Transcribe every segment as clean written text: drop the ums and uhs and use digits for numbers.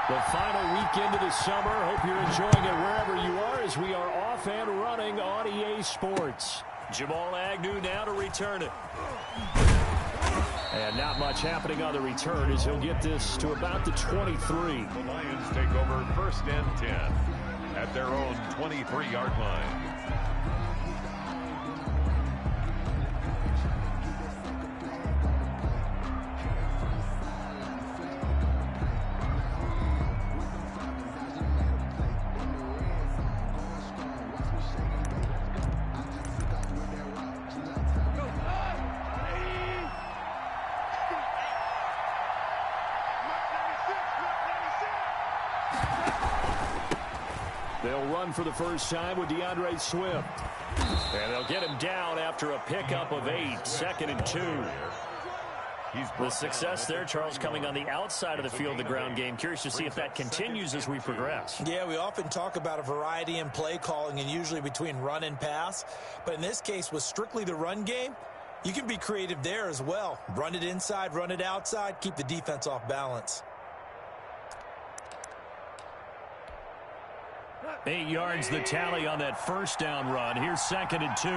The final weekend of the summer. Hope you're enjoying it wherever you are as we are off and running on EA Sports. Jamal Agnew now to return it. And not much happening on the return as he'll get this to about the 23. The Lions take over 1st and 10 at their own 23-yard line. They'll run for the first time with DeAndre Swift. And they'll get him down after a pickup of 8, 2nd and 2. The success there, Charles, coming on the outside of the field, the ground game. Curious to see if that continues as we progress. Yeah, we often talk about a variety in play calling and usually between run and pass. But in this case, with strictly the run game, you can be creative there as well. Run it inside, run it outside, keep the defense off balance. 8 yards the tally on that first down run. Here's 2nd and 2.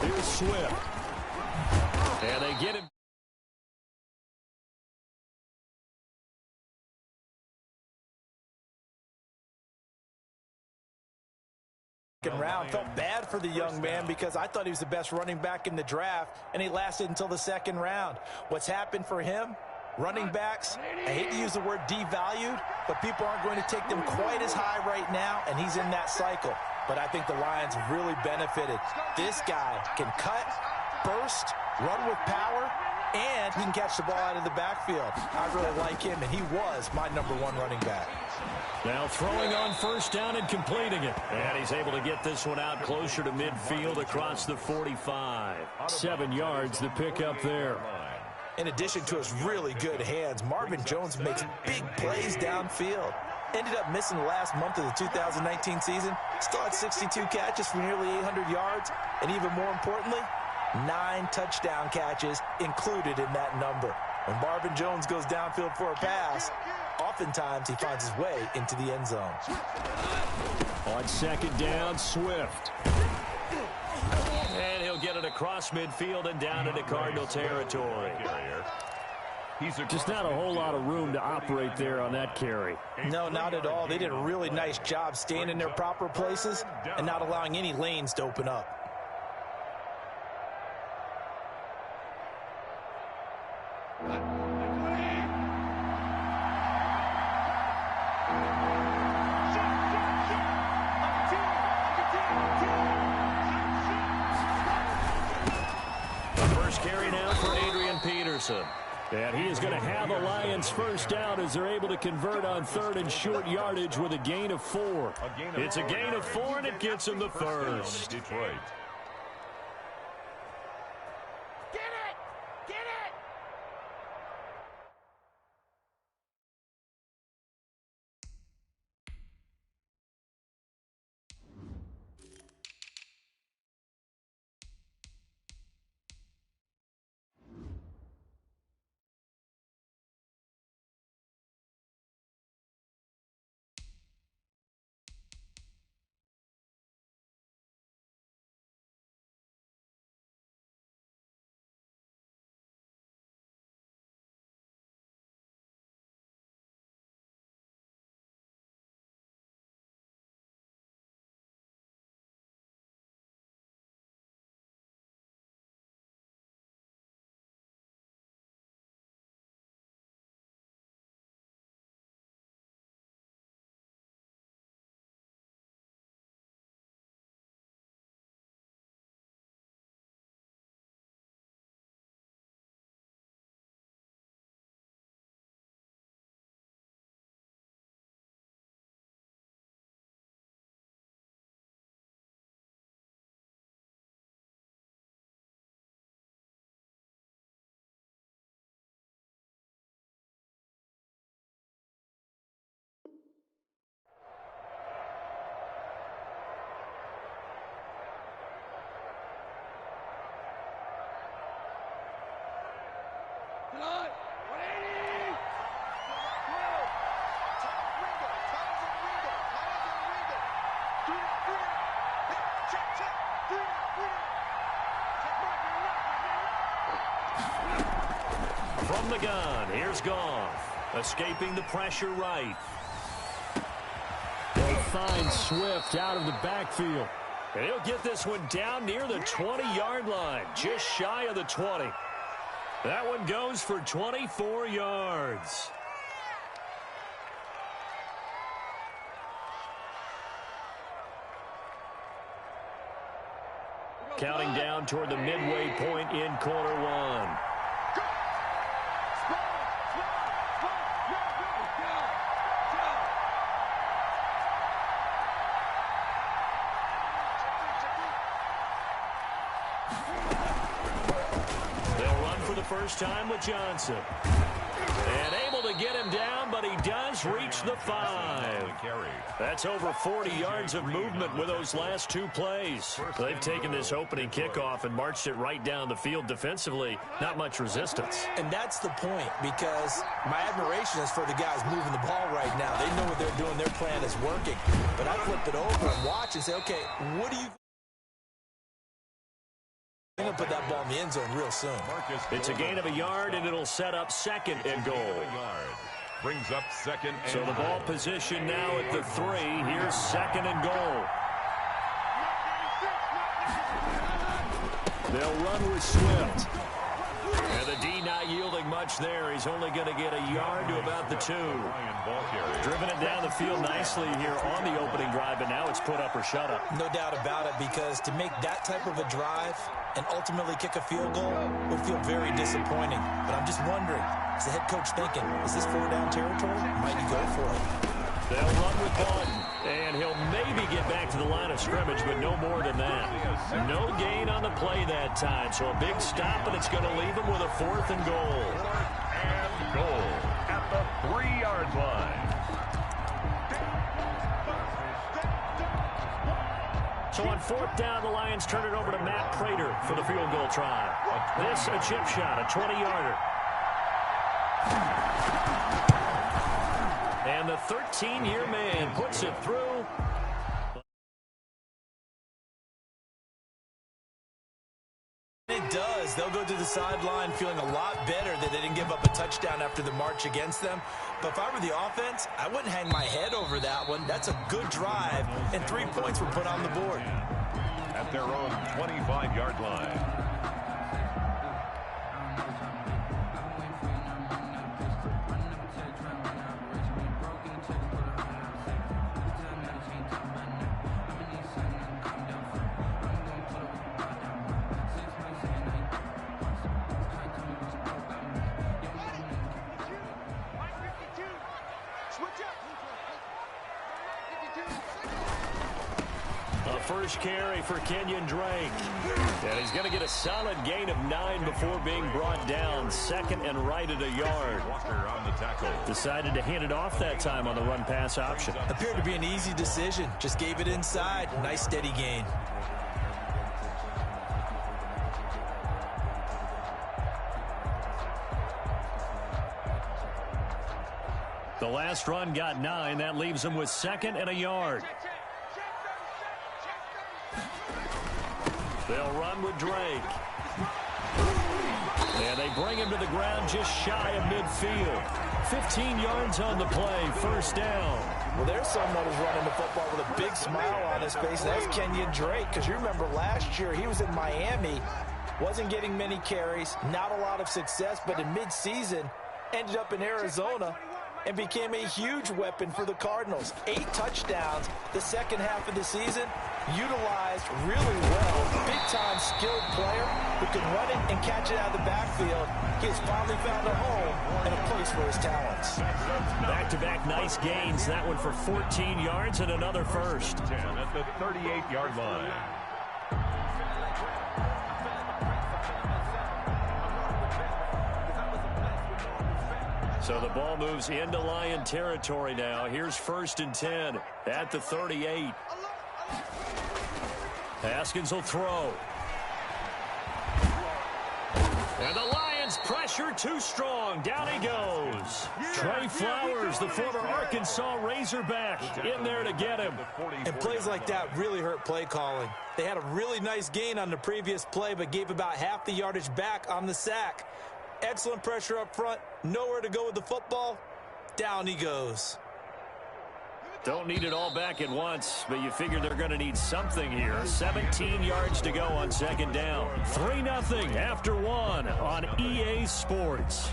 Here's Swift. And they get him. Round. Felt bad for the young man because I thought he was the best running back in the draft, and he lasted until the 2nd round. What's happened for him? Running backs, I hate to use the word devalued, but people aren't going to take them quite as high right now, and he's in that cycle. But I think the Lions really benefited. This guy can cut, burst, run with power, and he can catch the ball out of the backfield. I really like him, and he was my #1 running back. Now throwing on first down and completing it. And he's able to get this one out closer to midfield across the 45. 7 yards the pickup there. In addition to his really good hands, Marvin Jones makes big plays downfield. Ended up missing the last month of the 2019 season. Still had 62 catches for nearly 800 yards. And even more importantly, 9 touchdown catches included in that number. When Marvin Jones goes downfield for a pass, oftentimes he finds his way into the end zone. On 2nd down, Swift. And he'll get it across midfield and down into Cardinal territory. Just not a whole lot of room to operate there on that carry. No, not at all. They did a really nice job staying in their proper places and not allowing any lanes to open up. And he is going to have a Lions first down as they're able to convert on 3rd and short yardage with a gain of 4. It's a gain of 4, and it gets him the first. Detroit. From the gun, here's Goff. Escaping the pressure right. They'll find Swift out of the backfield. And he'll get this one down near the 20-yard line, just shy of the 20. That one goes for 24 yards. Counting down toward the midway point in quarter one. First time with Johnson. And able to get him down, but he does reach the 5. That's over 40 yards of movement with those last 2 plays. They've taken this opening kickoff and marched it right down the field defensively. Not much resistance. And that's the point, because my admiration is for the guys moving the ball right now. They know what they're doing. Their plan is working. But I flip it over and watch and say, okay, what do you... They're going to put that ball in the end zone real soon. It's a gain of a yard, and it'll set up second and goal. Brings up second and so the ball position now at the 3. Here's second and goal. They'll run with Swift. And the D not yielding much there. He's only going to get a yard to about the 2. Driven it down the field nicely here on the opening drive, and now it's put up or shut up. No doubt about it, because to make that type of a drive and ultimately kick a field goal will feel very disappointing. But I'm just wondering, is the head coach thinking, is this 4-down territory? Might he go for it? They'll run with Barton, and he'll maybe get back to the line of scrimmage, but no more than that. No gain on the play that time, so a big stop, and it's going to leave him with a 4th and goal. And goal at the 3-yard line. So on 4th down, the Lions turn it over to Matt Prater for the field goal try. This a chip shot, a 20-yarder. And the 13-year man puts it through. It does. They'll go to the sideline feeling a lot better that they didn't give up a touchdown after the march against them. But if I were the offense, I wouldn't hang my head over that one. That's a good drive, and 3 points were put on the board. At their own 25-yard line. First carry for Kenyon Drake. And he's going to get a solid gain of 9 before being brought down. Second and right at a yard. Walker on the tackle. Decided to hand it off that time on the run-pass option. Appeared to be an easy decision. Just gave it inside. Nice steady gain. The last run got 9. That leaves him with 2nd and a yard. They'll run with Drake. And they bring him to the ground just shy of midfield. 15 yards on the play, first down. Well, there's someone who's running the football with a big smile on his face. That's Kenyon Drake, because you remember last year he was in Miami, wasn't getting many carries, not a lot of success, but in midseason ended up in Arizona and became a huge weapon for the Cardinals. 8 touchdowns the second half of the season, utilized really well. Big-time skilled player who can run it and catch it out of the backfield. He has finally found a home and a place for his talents. Back-to-back nice gains. That one for 14 yards and another first. 10 at the 38-yard line. So the ball moves into Lion territory now. Here's 1st and 10 at the 38. Haskins will throw. And the Lions Is pressure too strong? Down he goes. Trey Flowers, the former Arkansas Razorback, in there to get him. And plays like that really hurt play calling. They had a really nice gain on the previous play, but gave about half the yardage back on the sack. Excellent pressure up front. Nowhere to go with the football. Down he goes. Don't need it all back at once, but you figure they're going to need something here. 17 yards to go on second down. 3-0 after 1 on EA Sports.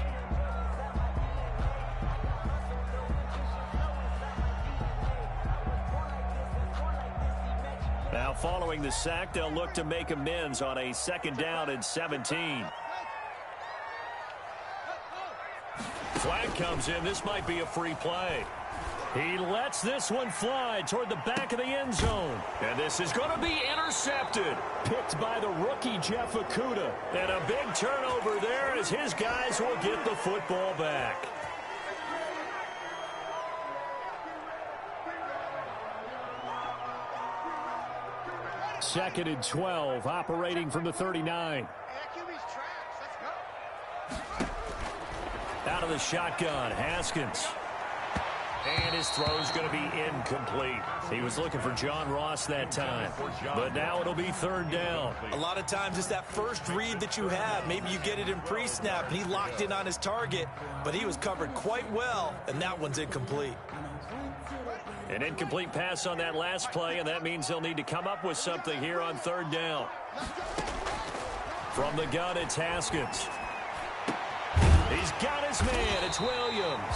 Now following the sack, they'll look to make amends on a second down and 17. Flag comes in. This might be a free play. He lets this one fly toward the back of the end zone. And this is going to be intercepted. Picked by the rookie Jeff Okudah. And a big turnover there as his guys will get the football back. Second and 12, operating from the 39. Out of the shotgun, Haskins. And his throw's going to be incomplete. He was looking for John Ross that time. But now it'll be third down. A lot of times it's that first read that you have. Maybe you get it in pre-snap, and he locked in on his target. But he was covered quite well, and that one's incomplete. An incomplete pass on that last play, and that means they'll need to come up with something here on third down. From the gun, it's Haskins. He's got his man. It's Williams.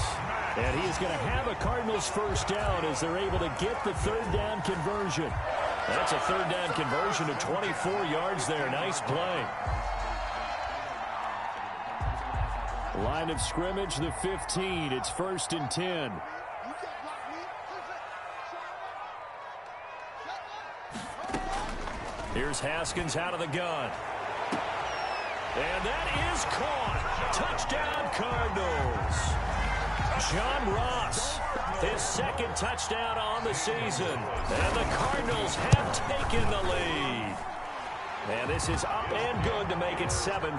And he is going to have a Cardinals first down as they're able to get the third down conversion. That's a third down conversion of 24 yards there. Nice play. Line of scrimmage, the 15. It's 1st and 10. Here's Haskins out of the gun. And that is caught. Touchdown, Cardinals. John Ross, his second touchdown on the season. And the Cardinals have taken the lead. And this is up and good to make it 7-3.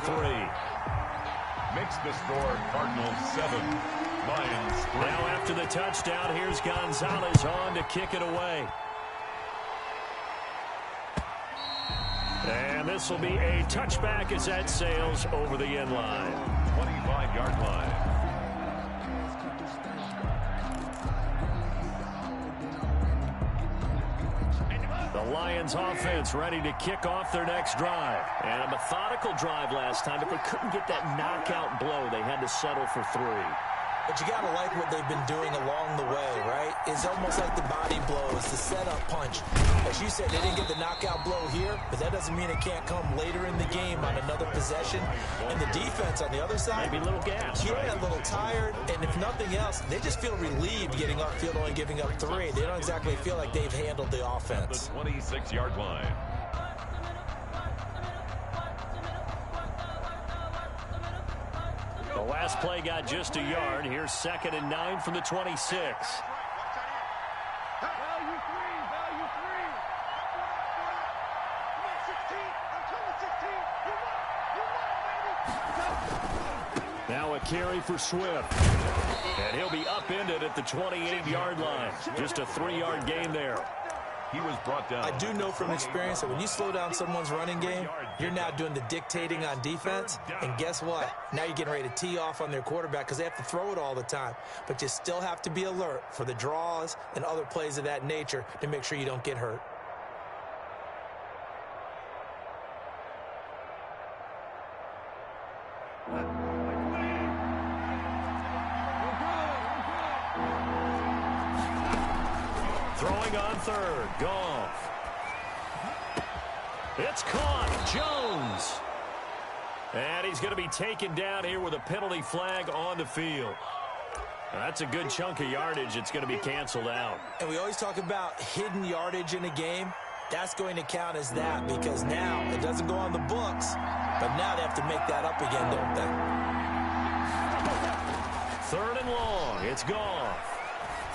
Makes the score Cardinals 7, Lions 3. Now after the touchdown, here's Gonzalez on to kick it away. And this will be a touchback as that sails over the end line. 25-yard line. The Lions offense ready to kick off their next drive. And a methodical drive last time, but they couldn't get that knockout blow. They had to settle for 3. But you got to like what they've been doing along the way, right? It's almost like the body blows, the setup punch. As you said, they didn't get the knockout blow here, but that doesn't mean it can't come later in the game on another possession. And the defense on the other side, maybe a little gas, yeah, right? A little tired. And if nothing else, they just feel relieved getting upfield only giving up 3. They don't exactly feel like they've handled the offense. The 26-yard line. The last play got just a yard. Here's 2nd and 9 from the 26. Now a carry for Swift. And he'll be upended at the 28-yard line. Just a 3-yard gain there. He was brought down. I do know from experience that when you slow down someone's running game, you're now doing the dictating on defense. And guess what? Now you're getting ready to tee off on their quarterback because they have to throw it all the time. But you still have to be alert for the draws and other plays of that nature to make sure you don't get hurt. Throwing on third, Goff. It's caught, Jones. And he's going to be taken down here with a penalty flag on the field. Now, that's a good chunk of yardage. It's going to be canceled out. And we always talk about hidden yardage in a game. That's going to count as that because now it doesn't go on the books, but now they have to make that up again, don't they? 3rd and long, it's Goff.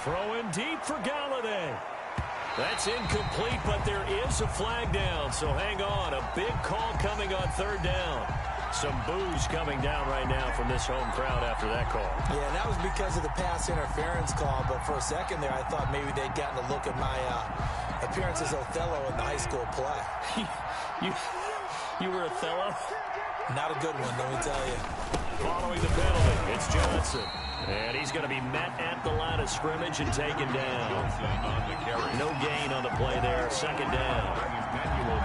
Throwing deep for Galladay. That's incomplete, but there is a flag down, so hang on. A big call coming on 3rd down. Some boos coming down right now from this home crowd after that call. Yeah, and that was because of the pass interference call, but for a second there, I thought maybe they'd gotten a look at my appearance as Othello in the high school play. You were Othello? Not a good one, let me tell you. Following the penalty, it's Johnson. And he's going to be met at the line of scrimmage and taken down. No gain on the play there. Second down.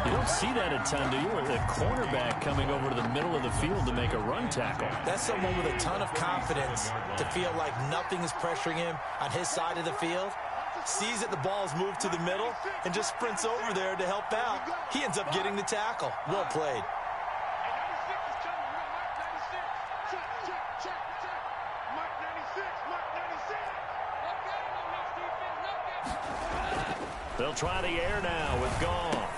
You don't see that a ton, do you? Or the cornerback coming over to the middle of the field to make a run tackle. That's someone with a ton of confidence to feel like nothing is pressuring him on his side of the field. Sees that the ball is moved to the middle and just sprints over there to help out. He ends up getting the tackle. Well played. They'll try the air now with Goff.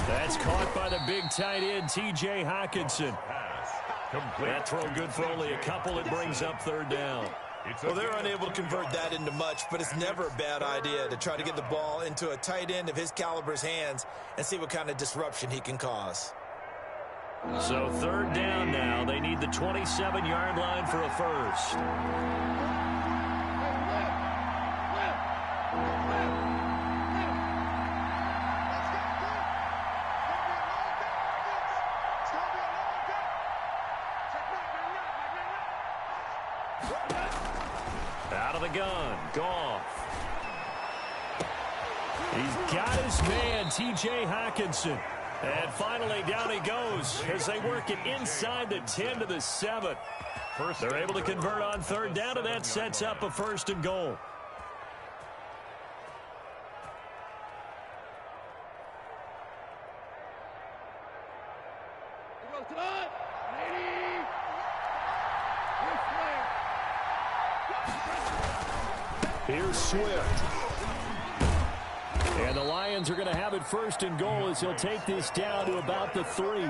That's caught by the big tight end, T.J. Hockenson. That throw good for only a couple. It brings up third down. Well, they're unable to convert that into much, but it's never a bad idea to try to get the ball into a tight end of his caliber's hands and see what kind of disruption he can cause. So third down now. They need the 27-yard line for a first. Out of the gun, Goff. He's got his man, T.J. Hockenson. And finally, down he goes as they work it inside the 10 to the 7. They're able to convert on third down, and that sets up a first and goal. Here's Swift. And the Lions are going to have it first and goal as he'll take this down to about the 3.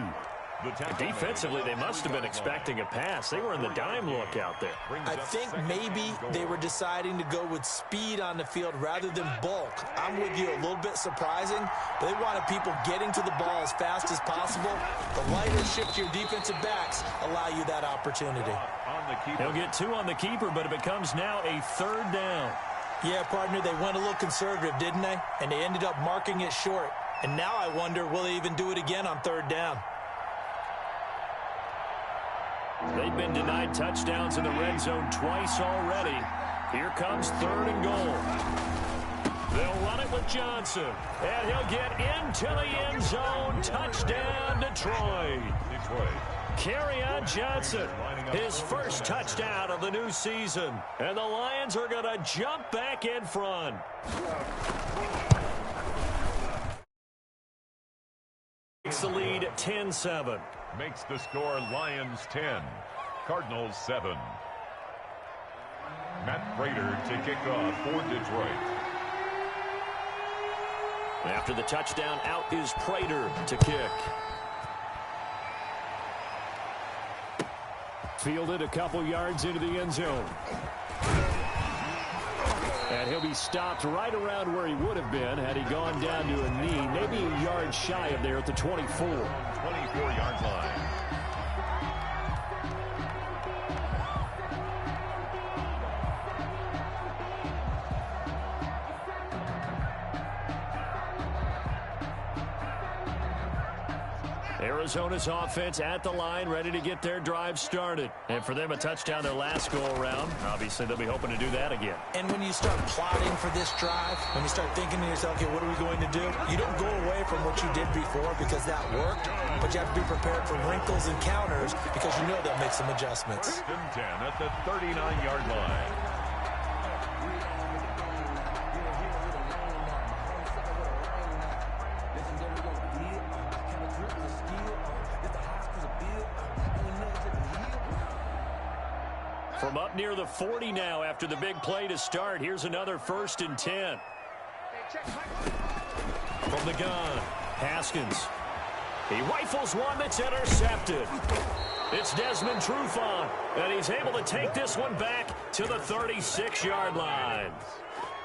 Defensively, they must have been expecting a pass. They were in the dime look out there. I think maybe they were deciding to go with speed on the field rather than bulk. I'm with you, a little bit surprising. They wanted people getting to the ball as fast as possible. The lighter shift your defensive backs allow you that opportunity. He'll get 2 on the keeper, but it becomes now a third down. Yeah, partner, they went a little conservative, didn't they? And they ended up marking it short. And now I wonder, will they even do it again on third down? They've been denied touchdowns in the red zone twice already. Here comes third and goal. They'll run it with Johnson. And he'll get into the end zone. Touchdown, Detroit. Kerryon Johnson, his first touchdown of the new season. And the Lions are going to jump back in front. Makes the lead 10-7. Makes the score Lions 10, Cardinals 7. Matt Prater to kick off for Detroit. After the touchdown, out is Prater to kick. Fielded a couple yards into the end zone. And he'll be stopped right around where he would have been had he gone down to a knee, maybe a yard shy of there at the 24. 24-yard line. Arizona's offense at the line, ready to get their drive started. And for them, a touchdown their last go-around. Obviously, they'll be hoping to do that again. And when you start plotting for this drive, when you start thinking to yourself, okay, what are we going to do? You don't go away from what you did before because that worked, but you have to be prepared for wrinkles and counters because you know they'll make some adjustments. 10 at the 39-yard line. From up near the 40 now after the big play to start. Here's another 1st and 10. From the gun, Haskins. He rifles one that's intercepted. It's Desmond Trufant, and he's able to take this one back to the 36-yard line.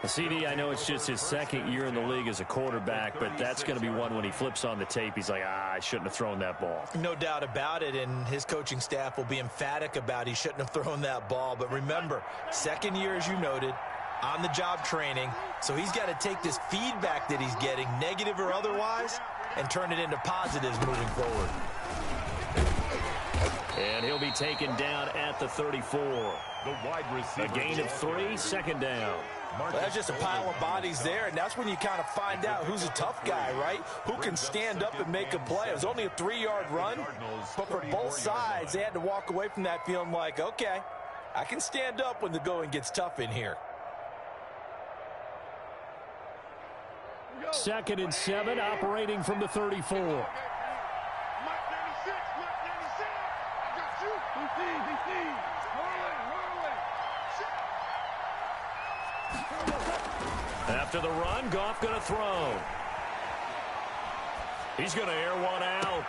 CD, I know it's just his second year in the league as a quarterback, but that's going to be one when he flips on the tape, he's like, I shouldn't have thrown that ball. No doubt about it, and his coaching staff will be emphatic about he shouldn't have thrown that ball. But remember, second year, as you noted, on-the-job training, so he's got to take this feedback that he's getting, negative or otherwise, and turn it into positives moving forward. And he'll be taken down at the 34. The wide receiver. A gain of 3, second down. Well, that's just a pile of bodies there, and that's when you kind of find out who's a tough guy, right? Who can stand up and make a play. It was only a 3-yard run, but for both sides, they had to walk away from that feeling like, okay, I can stand up when the going gets tough in here. 2nd and 7, operating from the 34. After the run, Goff going to throw. He's going to air one out.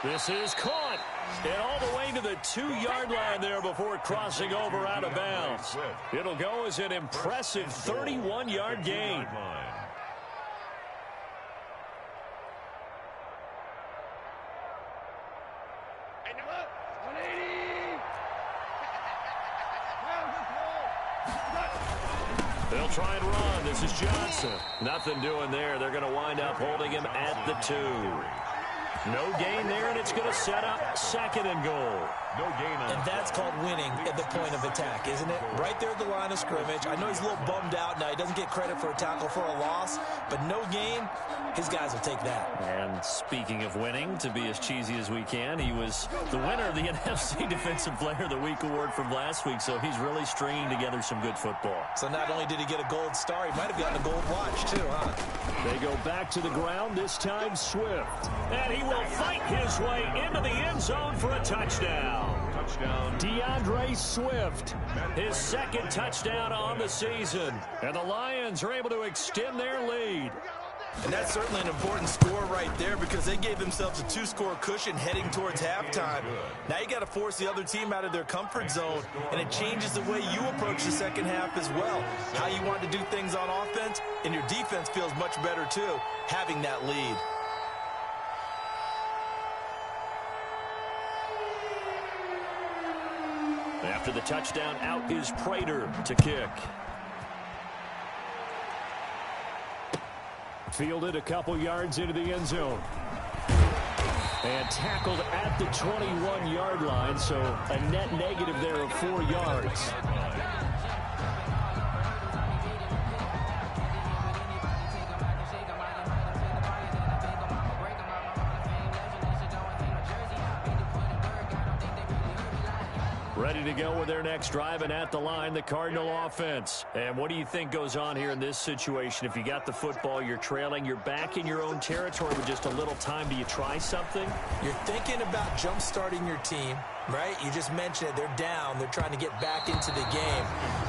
This is caught. And all the way to the 2-yard line there before crossing over out of bounds. It'll go as an impressive 31-yard gain. They'll try and run. This is Johnson. Nothing doing there. They're going to wind up holding him at the 2. No gain there, and it's going to set up 2nd and goal. No gain on. And that's called winning at the point of attack, isn't it? Right there at the line of scrimmage. I know he's a little bummed out now. He doesn't get credit for a tackle for a loss, but no gain, his guys will take that. And speaking of winning, to be as cheesy as we can, he was the winner of the NFC Defensive Player of the Week award from last week, so he's really stringing together some good football. So not only did he get a gold star, he might have gotten a gold watch too, huh? They go back to the ground, this time Swift. And he will fight his way into the end zone for a touchdown. Touchdown. DeAndre Swift, his 2nd touchdown on the season. And the Lions are able to extend their lead. And that's certainly an important score right there because they gave themselves a 2-score cushion heading towards halftime. Now you got to force the other team out of their comfort zone, and it changes the way you approach the second half as well. How you want to do things on offense, and your defense feels much better too, having that lead. After the touchdown, out is Prater to kick. Fielded a couple yards into the end zone. And tackled at the 21-yard line, so a net negative there of 4 yards. Ready to go with their next drive, and at the line, the Cardinal offense. And what do you think goes on here in this situation? If you got the football, you're trailing, you're back in your own territory with just a little time. Do you try something? You're thinking about jump-starting your team, right? You just mentioned it. They're down. They're trying to get back into the game.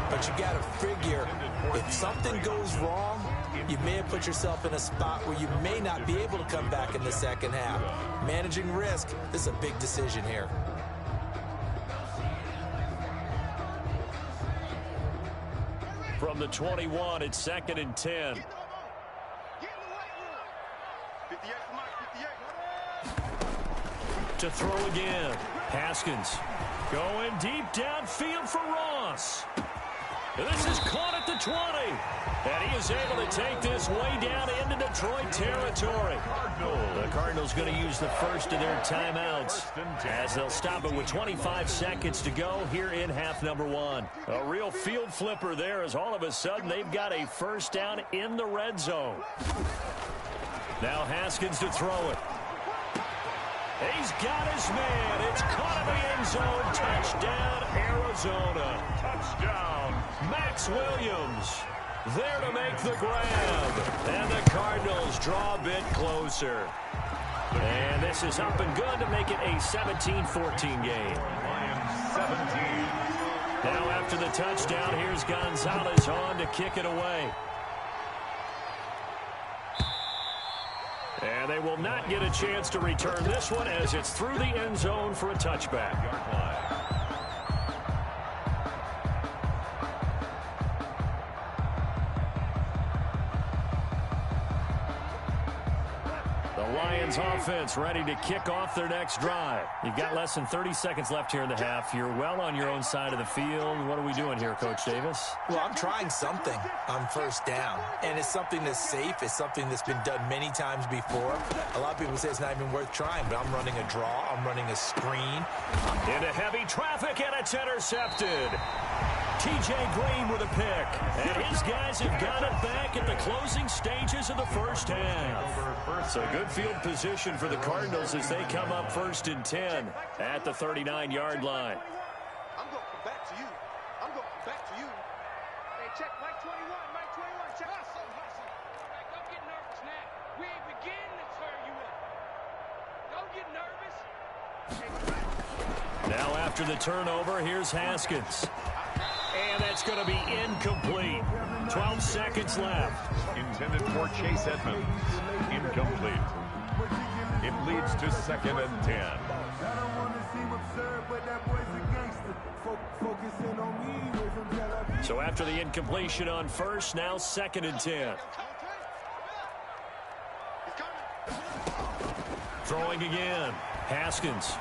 But you got to figure, if something goes wrong, you may have put yourself in a spot where you may not be able to come back in the second half. Managing risk, this is a big decision here. From the 21, it's 2nd and 10. To throw again. Haskins going deep downfield for Ross. This is caught at the 20. And he is able to take this way down into Detroit territory. The Cardinals going to use the first of their timeouts as they'll stop it with 25 seconds to go here in half number 1. A real field flipper there as all of a sudden they've got a first down in the red zone. Now Haskins to throw it. He's got his man. It's caught in the end zone. Touchdown, Arizona. Touchdown. Max Williams there to make the grab. And the Cardinals draw a bit closer. And this is up and good to make it a 17-14 game. Lions 17. Now after the touchdown, here's Gonzalez on to kick it away. And they will not get a chance to return this one as it's through the end zone for a touchback. The Lions offense ready to kick off their next drive. You've got less than 30 seconds left here in the half. You're well on your own side of the field. What are we doing here, Coach Davis? Well, I'm trying something on first down, and it's something that's safe. It's something that's been done many times before. A lot of people say it's not even worth trying, but I'm running a draw. I'm running a screen. Into heavy traffic, and it's intercepted. T.J. Green with a pick. And his guys have got it back at the closing stages of the first half. So good field position for the Cardinals as they come up 1st and 10 at the 39-yard line. I'm going to come back to you. I'm going to come back to you. Hey, check Mike 21. Mike 21, check hustle. All right, don't get nervous now. We ain't beginning to turn you up. Don't get nervous. Now after the turnover, here's Haskins. And that's going to be incomplete. 12 seconds left. Intended for Chase Edmonds. Incomplete. It leads to 2nd and 10. So after the incompletion on first, now 2nd and 10. Throwing again. Haskins.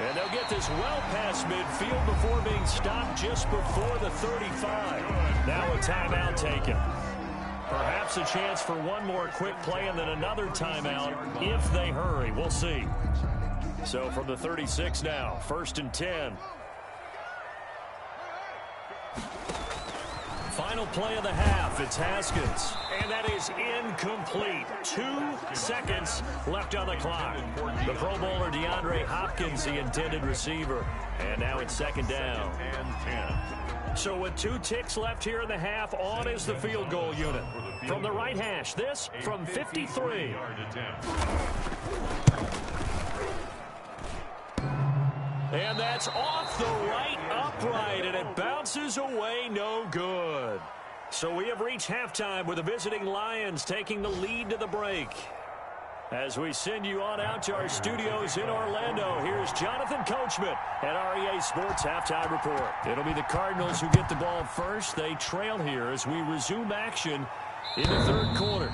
And they'll get this well past midfield before being stopped just before the 35. Now a timeout taken. Perhaps a chance for one more quick play and then another timeout if they hurry. We'll see. So from the 36 now, 1st and 10. Final play of the half. It's Haskins. And that is incomplete. 2 seconds left on the clock. The Pro Bowler DeAndre Hopkins, the intended receiver. And now it's 2nd down. And 10. So with 2 ticks left here in the half, on is the field goal unit. From the right hash, this from 53. And that's off the right upright, and it bounces away no good. So we have reached halftime with the visiting Lions taking the lead to the break. As we send you on out to our studios in Orlando, here's Jonathan Coachman at REA Sports Halftime Report. It'll be the Cardinals who get the ball first. They trail here as we resume action in the 3rd quarter.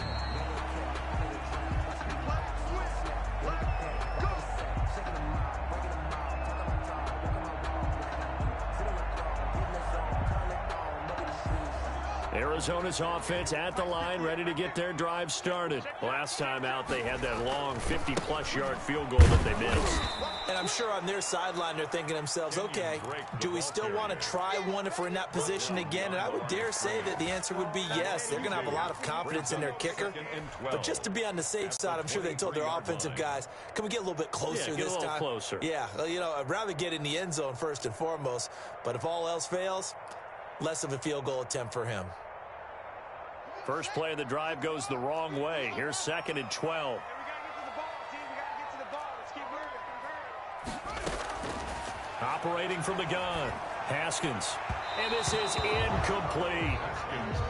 Arizona's offense at the line, ready to get their drive started. Last time out, they had that long 50-plus yard field goal that they missed. And I'm sure on their sideline, they're thinking to themselves, okay, do we still want to try one if we're in that position again? And I would dare say that the answer would be yes. They're going to have a lot of confidence in their kicker. But just to be on the safe side, I'm sure they told their offensive guys, can we get a little bit closer this time? Get a little closer. Yeah, you know, I'd rather get in the end zone first and foremost. But if all else fails, less of a field goal attempt for him. First play of the drive goes the wrong way. Here's 2nd and 12. Operating from the gun, Haskins. And this is incomplete.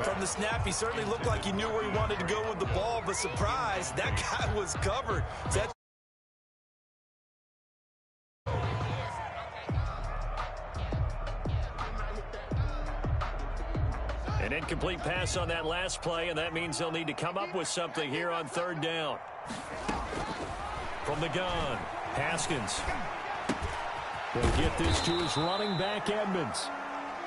From the snap, he certainly looked like he knew where he wanted to go with the ball, but surprise, that guy was covered. An incomplete pass on that last play, and that means they'll need to come up with something here on 3rd down. From the gun, Haskins. They'll get this to his running back, Edmonds.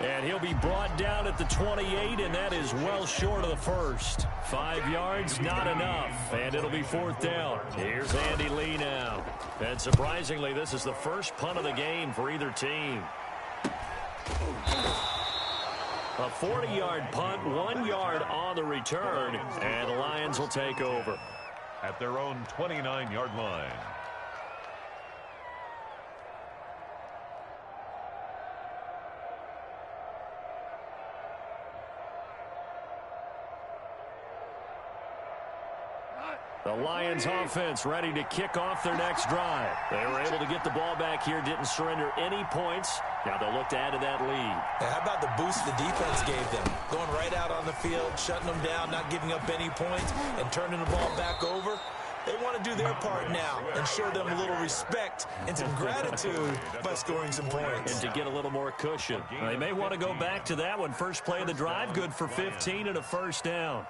And he'll be brought down at the 28, and that is well short of the first. 5 yards, not enough, and it'll be 4th down. Here's Andy Lee now. And surprisingly, this is the first punt of the game for either team. A 40-yard punt, 1 yard on the return, and the Lions will take over. At their own 29-yard line. The Lions offense ready to kick off their next drive. They were able to get the ball back here, didn't surrender any points. Now they'll look to add to that lead. How about the boost the defense gave them? Going right out on the field, shutting them down, not giving up any points, and turning the ball back over. They want to do their part now and show them a little respect and some gratitude by scoring some points. And to get a little more cushion. They may want to go back to that one. First play of the drive, good for 15 and a 1st down.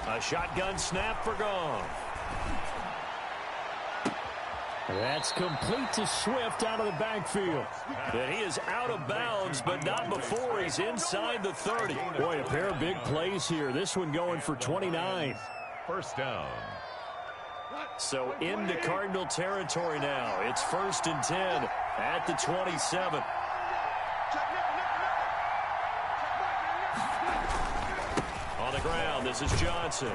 A shotgun snap for Goff. That's complete to Swift out of the backfield. And he is out of bounds, but not before he's inside the 30. Boy, a pair of big plays here. This one going for 29. First down. So into Cardinal territory now. It's 1st and 10 at the 27. On the ground, this is Johnson.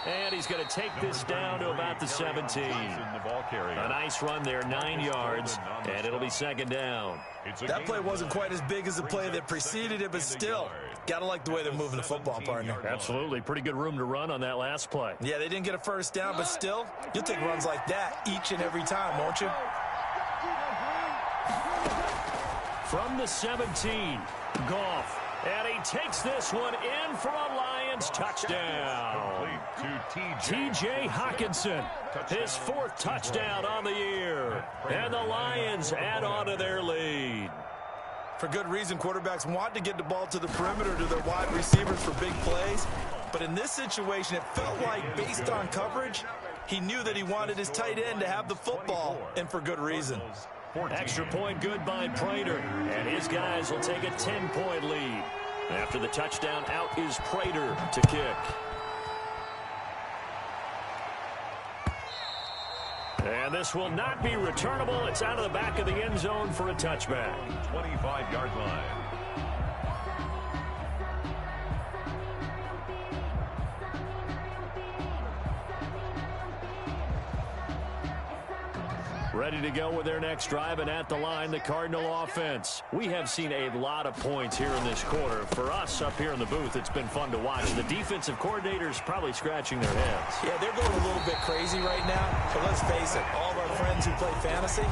And he's going to take this down to about the 17. A nice run there, 9 yards, and it'll be 2nd down. That play wasn't quite as big as the play that preceded it, but still, got to like the way they're moving the football, partner. Absolutely. Pretty good room to run on that last play. Yeah, they didn't get a first down, but still, you'll take runs like that each and every time, won't you? From the 17, Goff. And he takes this one in for a Lions touchdown. T.J. Hockenson, his 4th touchdown on the year. And the Lions add on to their lead. For good reason, quarterbacks want to get the ball to the perimeter to their wide receivers for big plays. But in this situation, it felt like, based on coverage, he knew that he wanted his tight end to have the football, and for good reason. Extra point good by Prater, and his guys will take a 10-point lead. After the touchdown, out is Prater to kick. And this will not be returnable. It's out of the back of the end zone for a touchback. 25-yard line. Ready to go with their next drive, and at the line, the Cardinal offense. We have seen a lot of points here in this quarter. For us up here in the booth, it's been fun to watch. The defensive coordinators probably scratching their heads. Yeah, they're going a little bit crazy right now, but let's face it, all of our friends who play fantasy,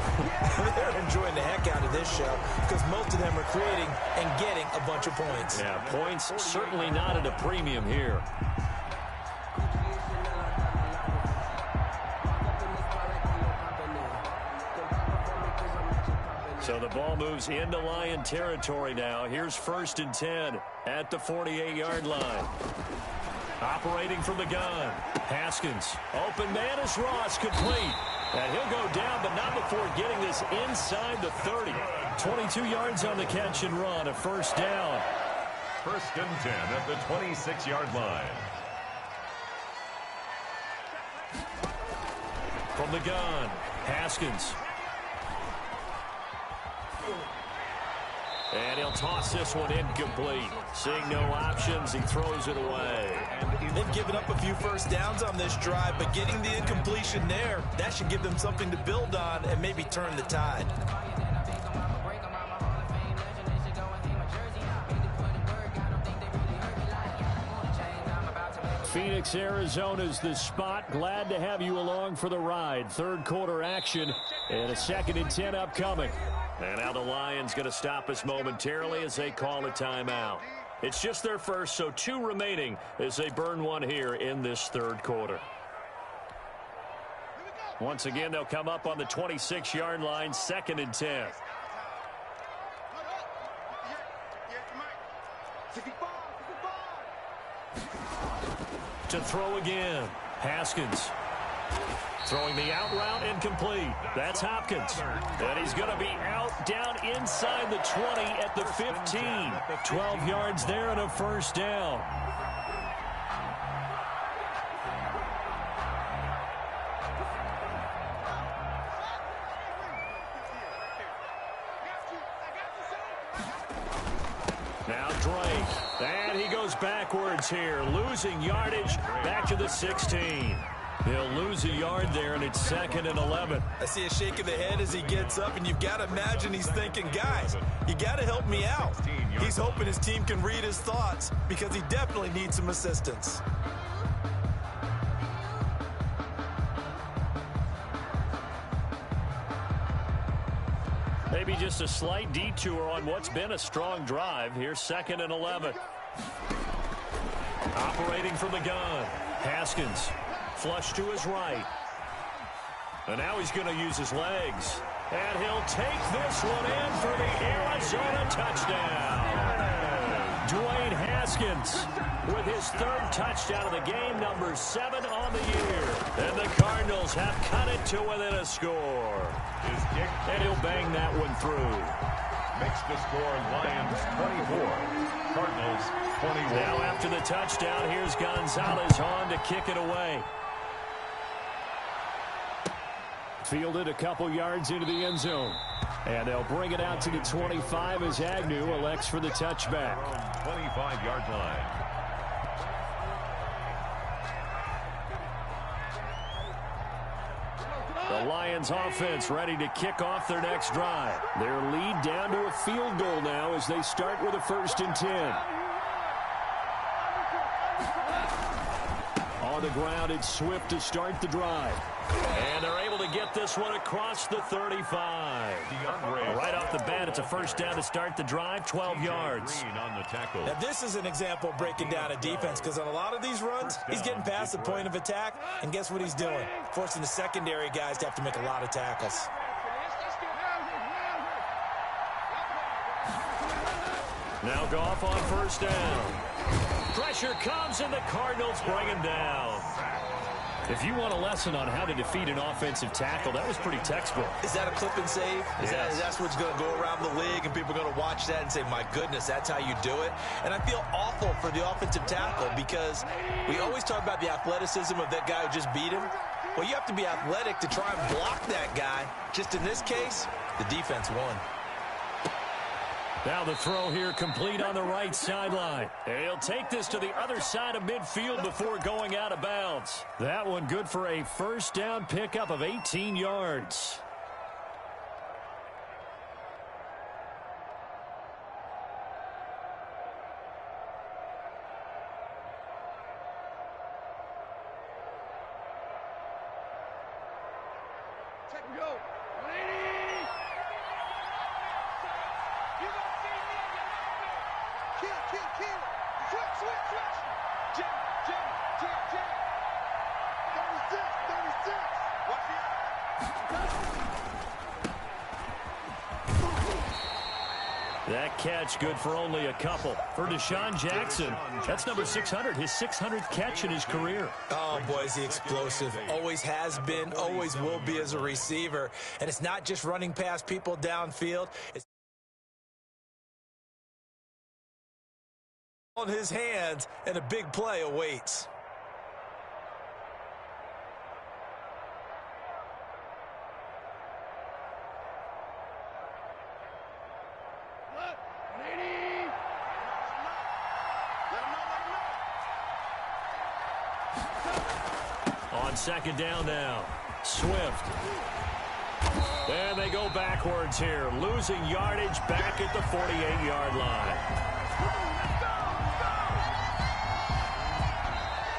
they're enjoying the heck out of this show because most of them are creating and getting a bunch of points. Yeah, points certainly not at a premium here. So the ball moves into Lion territory now. Here's 1st and 10 at the 48-yard line. Operating from the gun. Haskins. Open man is Ross, complete. And he'll go down, but not before getting this inside the 30. 22 yards on the catch and run, a 1st down. 1st and 10 at the 26-yard line. From the gun, Haskins. And he'll toss this one incomplete. Seeing no options, he throws it away. They've given up a few first downs on this drive, but getting the incompletion there, that should give them something to build on and maybe turn the tide. Phoenix, Arizona's the spot. Glad to have you along for the ride. 3rd quarter action and a 2nd and 10 upcoming. And now the Lions going to stop us momentarily as they call a timeout. It's just their first, so 2 remaining as they burn one here in this 3rd quarter. Once again, they'll come up on the 26-yard line, 2nd and 10. To throw again, Haskins. Throwing the out route incomplete. That's Hopkins. And he's going to be out down inside the 20 at the 15. 12 yards there and a 1st down. Now Drake. And he goes backwards here. Losing yardage back to the 16. He'll lose a yard there, and it's 2nd and 11. I see a shake of the head as he gets up, and you've got to imagine he's thinking, guys, you got to help me out. He's hoping his team can read his thoughts because he definitely needs some assistance. Maybe just a slight detour on what's been a strong drive. Here's 2nd and 11. Operating from the gun. Haskins. Flush to his right. And now he's going to use his legs. And he'll take this one in for the Arizona touchdown. Dwayne Haskins with his third touchdown of the game, number 7 on the year. And the Cardinals have cut it to within a score. And he'll bang that one through. Makes the score Lions 24, Cardinals 21. Now after the touchdown, here's Gonzalez on to kick it away. Fielded a couple yards into the end zone. And they'll bring it out to the 25 as Agnew elects for the touchback. 25-yard line. The Lions offense ready to kick off their next drive. Their lead down to a field goal now as they start with a 1st and 10. On the ground, it's Swift to start the drive. And they're able to get this one across the 35. Right off the bat, it's a 1st down to start the drive, 12 yards. On the tackle. Now, this is an example of breaking down a defense because on a lot of these runs, he's getting past the point of attack, and guess what he's doing? Forcing the secondary guys to have to make a lot of tackles. Now Goff on 1st down. Pressure comes, and the Cardinals bring him down. If you want a lesson on how to defeat an offensive tackle, that was pretty textbook. Is that a clip and save? Yes. That's what's going to go around the league, and people are going to watch that and say, my goodness, that's how you do it? And I feel awful for the offensive tackle because we always talk about the athleticism of that guy who just beat him. Well, you have to be athletic to try and block that guy. Just in this case, the defense won. Now the throw here complete on the right sideline. He'll take this to the other side of midfield before going out of bounds. That one good for a 1st down pickup of 18 yards. Check and go. 180. You gonna see me in your nightmare. Kill. Switch. Jam. 36. Watch That catch good for only a couple. For Deshaun Jackson, that's number 600, his 600th catch in his career. Oh, boy, is he explosive. Always has been, always will be as a receiver. And it's not just running past people downfield. It's on his hands, and a big play awaits. On 2nd down now, Swift. And they go backwards here, losing yardage back at the 48-yard line.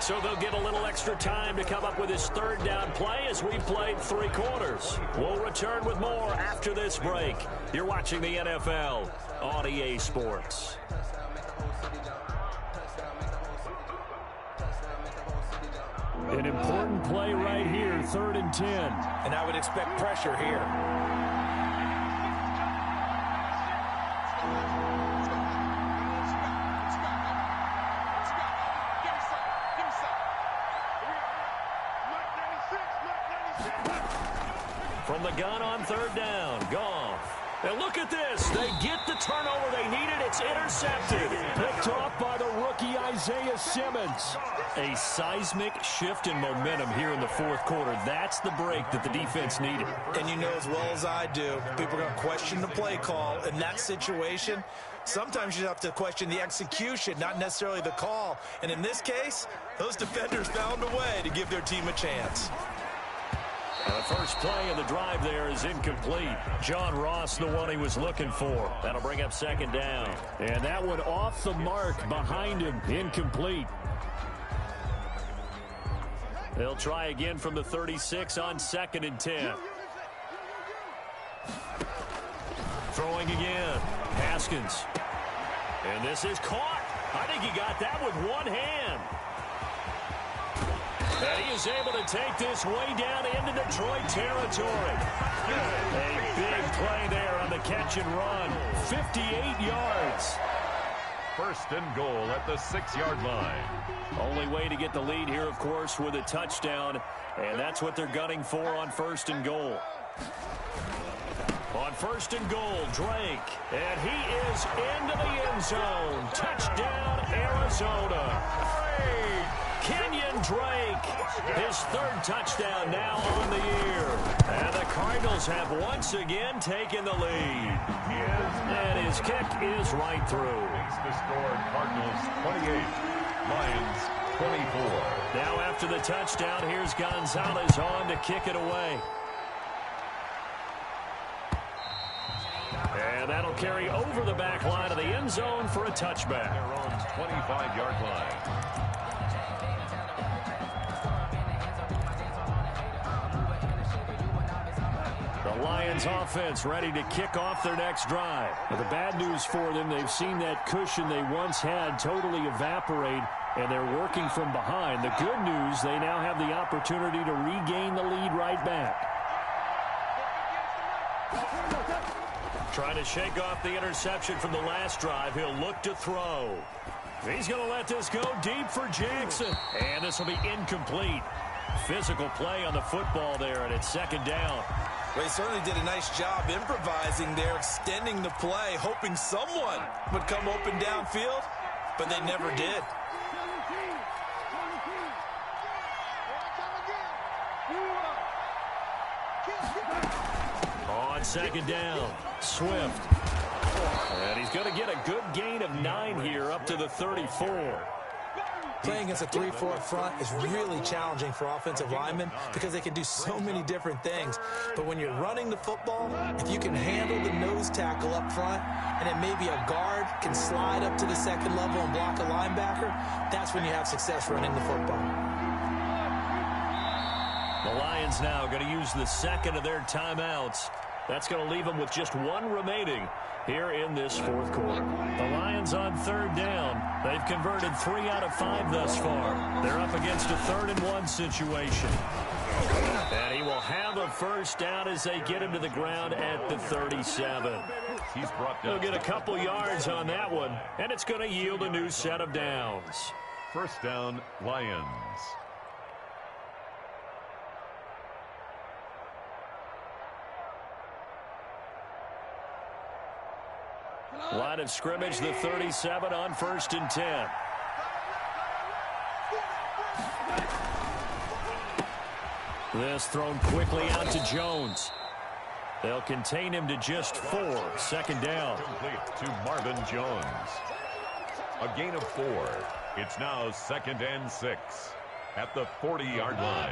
So they'll get a little extra time to come up with his 3rd down play as we've played 3 quarters. We'll return with more after this break. You're watching the NFL on EA Sports. An important play right here, 3rd and 10. And I would expect pressure here. From the gun on 3rd down, Goff. And look at this. They get the turnover they needed. It's intercepted. Picked off by the rookie Isaiah Simmons. A seismic shift in momentum here in the 4th quarter. That's the break that the defense needed. And you know as well as I do, people are going to question the play call in that situation. Sometimes you have to question the execution, not necessarily the call. And in this case, those defenders found a way to give their team a chance. And the first play of the drive there is incomplete. John Ross, the one he was looking for. That'll bring up 2nd down. And that one off the mark behind him. Incomplete. They'll try again from the 36 on 2nd and 10. Throwing again. Haskins. And this is caught. I think he got that with one hand. And he is able to take this way down into Detroit territory. A big play there on the catch and run. 58 yards. First and goal at the 6-yard line. Only way to get the lead here, of course, with a touchdown. And that's what they're gunning for on first and goal. On first and goal, Drake. And he is into the end zone. Touchdown, Arizona. Kenyon Drake, his third touchdown now on the year. And the Cardinals have once again taken the lead. And his kick is right through. Makes the score Cardinals 28, Lions 24. Now after the touchdown, here's Gonzalez on to kick it away. And that'll carry over the back line of the end zone for a touchback. Their own 25-yard line. The Lions offense ready to kick off their next drive. But the bad news for them, they've seen that cushion they once had totally evaporate, and they're working from behind. The good news, they now have the opportunity to regain the lead right back. Trying to shake off the interception from the last drive. He'll look to throw. He's going to let this go deep for Jackson. And this will be incomplete. Physical play on the football there, and it's second down. Well, he certainly did a nice job improvising there, extending the play, hoping someone would come open downfield, but they never did. On second down, Swift. And he's going to get a good gain of 9 here up to the 34. Playing against a 3-4 front is really challenging for offensive linemen because they can do so many different things. But when you're running the football, if you can handle the nose tackle up front, and then maybe a guard can slide up to the second level and block a linebacker, that's when you have success running the football. The Lions now going to use the second of their timeouts. That's going to leave them with just one remaining here in this fourth quarter. The Lions on third down. They've converted 3 out of 5 thus far. They're up against a 3rd-and-1 situation. And he will have a first down as they get him to the ground at the 37. He's brought down. He'll get a couple yards on that one, and it's going to yield a new set of downs. First down, Lions. Line of scrimmage, the 37 on 1st and 10. This thrown quickly out to Jones. They'll contain him to just 4. Second down. Complete to Marvin Jones. A gain of 4. It's now 2nd and 6 at the 40-yard line.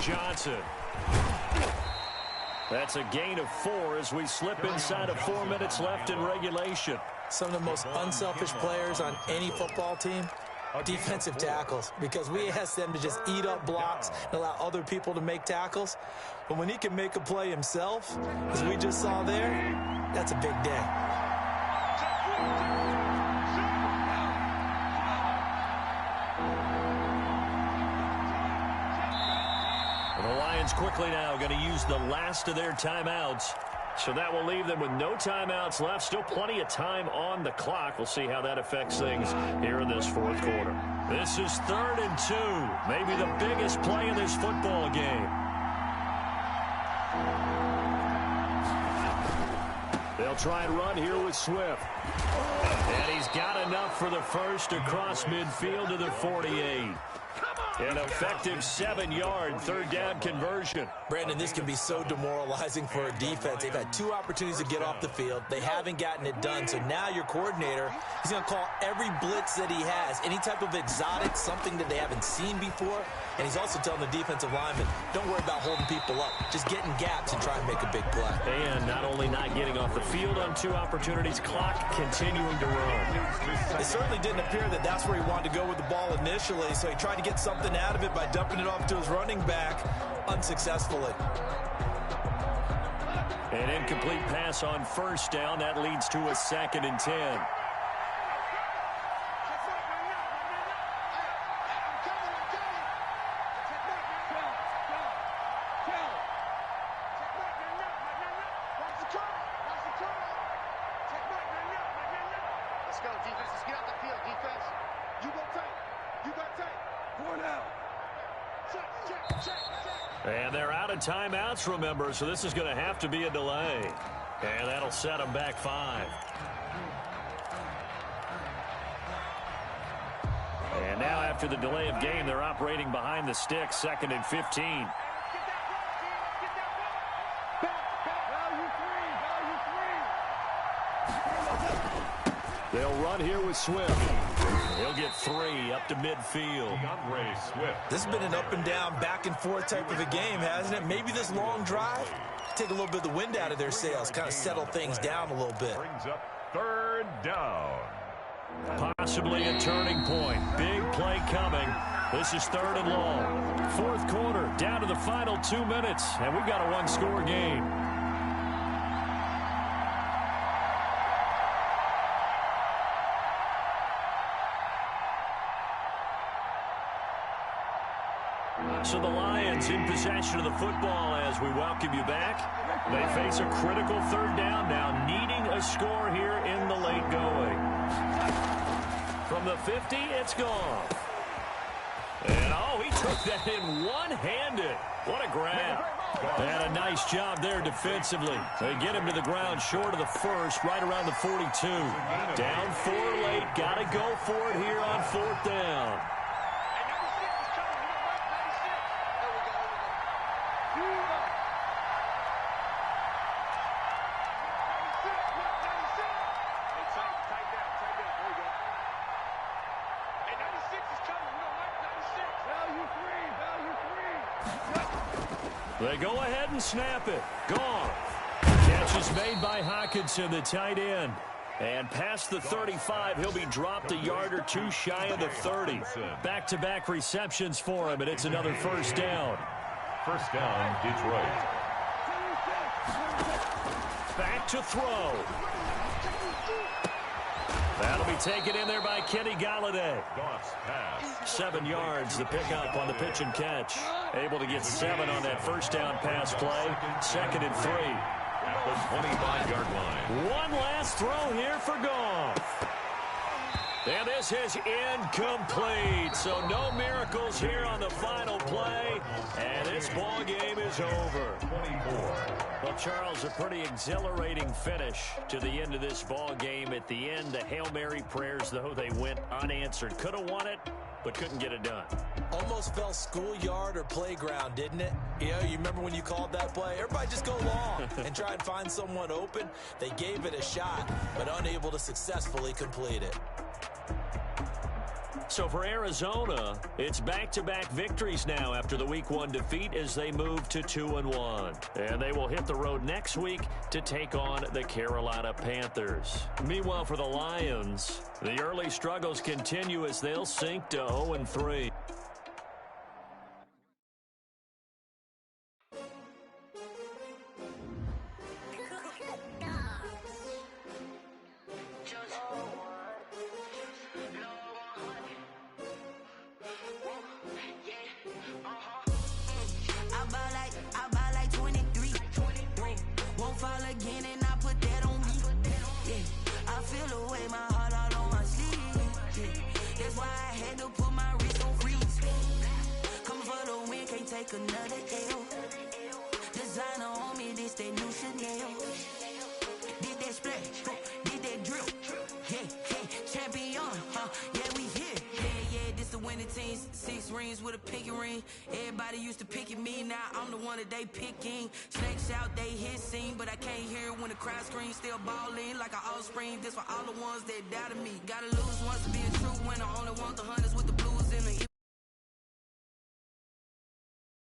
Johnson. That's a gain of 4 as we slip inside of 4 minutes left in regulation. Some of the most unselfish players on any football team, defensive tackles, because we ask them to just eat up blocks and allow other people to make tackles. But when he can make a play himself, as we just saw there, that's a big day. The Lions quickly now going to use the last of their timeouts. So that will leave them with no timeouts left. Still plenty of time on the clock. We'll see how that affects things here in this fourth quarter. This is 3rd and 2. Maybe the biggest play in this football game. They'll try and run here with Swift. And he's got enough for the first across midfield to the 48. An effective 7-yard 3rd down conversion. Brandon, this can be so demoralizing for a defense. They've had 2 opportunities to get off the field. They haven't gotten it done. So now your coordinator, he's going to call every blitz that he has, any type of exotic, something that they haven't seen before. And he's also telling the defensive lineman, don't worry about holding people up. Just get in gaps and try and make a big play. And not only not getting off the field on 2 opportunities, clock continuing to run. It certainly didn't appear that that's where he wanted to go with the ball initially, so he tried to get something something out of it by dumping it off to his running back unsuccessfully. An incomplete pass on first down. That leads to a 2nd and 10. Let's go, defense. Let's get out the field, defense. You go tight. You got tight. 4 now. Check. And they're out of timeouts, remember, so this is going to have to be a delay. And that'll set them back 5. And now after the delay of game, they're operating behind the sticks, 2nd and 15. They'll run here with Swift. He'll get 3 up to midfield. This has been an up and down, back and forth type of a game, hasn't it? Maybe this long drive, take a little bit of the wind out of their sails, kind of settle things down a little bit. Brings up 3rd down. Possibly a turning point. Big play coming. This is 3rd and long. 4th quarter, down to the final 2 minutes, and we've got a 1-score game. So the Lions in possession of the football as we welcome you back. They face a critical 3rd down now, needing a score here in the late going. From the 50, it's gone. And, oh, he took that in one-handed. What a grab. And a nice job there defensively. They get him to the ground short of the first, right around the 42. Down 4 late. Got to go for it here on 4th down. They go ahead and snap it. Gone. Catch is made by Hawkinson, the tight end. And past the 35, he'll be dropped a yard or 2 shy of the 30. Back-to-back receptions for him, and it's another 1st down. 1st down, Detroit. Back to throw. That'll be taken in there by Kenny Galladay. 7 yards, the pickup on the pitch and catch. Able to get 7 on that 1st down pass play. 2nd and 3. At the 25-yard line. One last throw here for Goff. And this is incomplete. So no miracles here on the final play. And this ball game is over. 24. Well, Charles, a pretty exhilarating finish to the end of this ball game. At the end, the Hail Mary prayers, though, they went unanswered. Could have won it, but couldn't get it done. Almost felt schoolyard or playground, didn't it? You know, you remember when you called that play? Everybody just go long and try and find someone open. They gave it a shot, but unable to successfully complete it. So for Arizona, it's back-to-back victories now after the Week 1 defeat as they move to 2-1. And they will hit the road next week to take on the Carolina Panthers. Meanwhile, for the Lions, the early struggles continue as they'll sink to 0-3. Another L. Designer on me, this that new Chanel. Did that splash, did that drip. Yeah, champion, yeah, we here. Yeah, this the winning team. 6 rings with a pinky ring. Everybody used to pick at me, now I'm the one that they picking. Snakes out, they hit scene, but I can't hear it when the crowd screams. Still balling like an offspring. This for all the ones that doubted me. Gotta lose once to be a true winner. Only want the hunters with the blues in the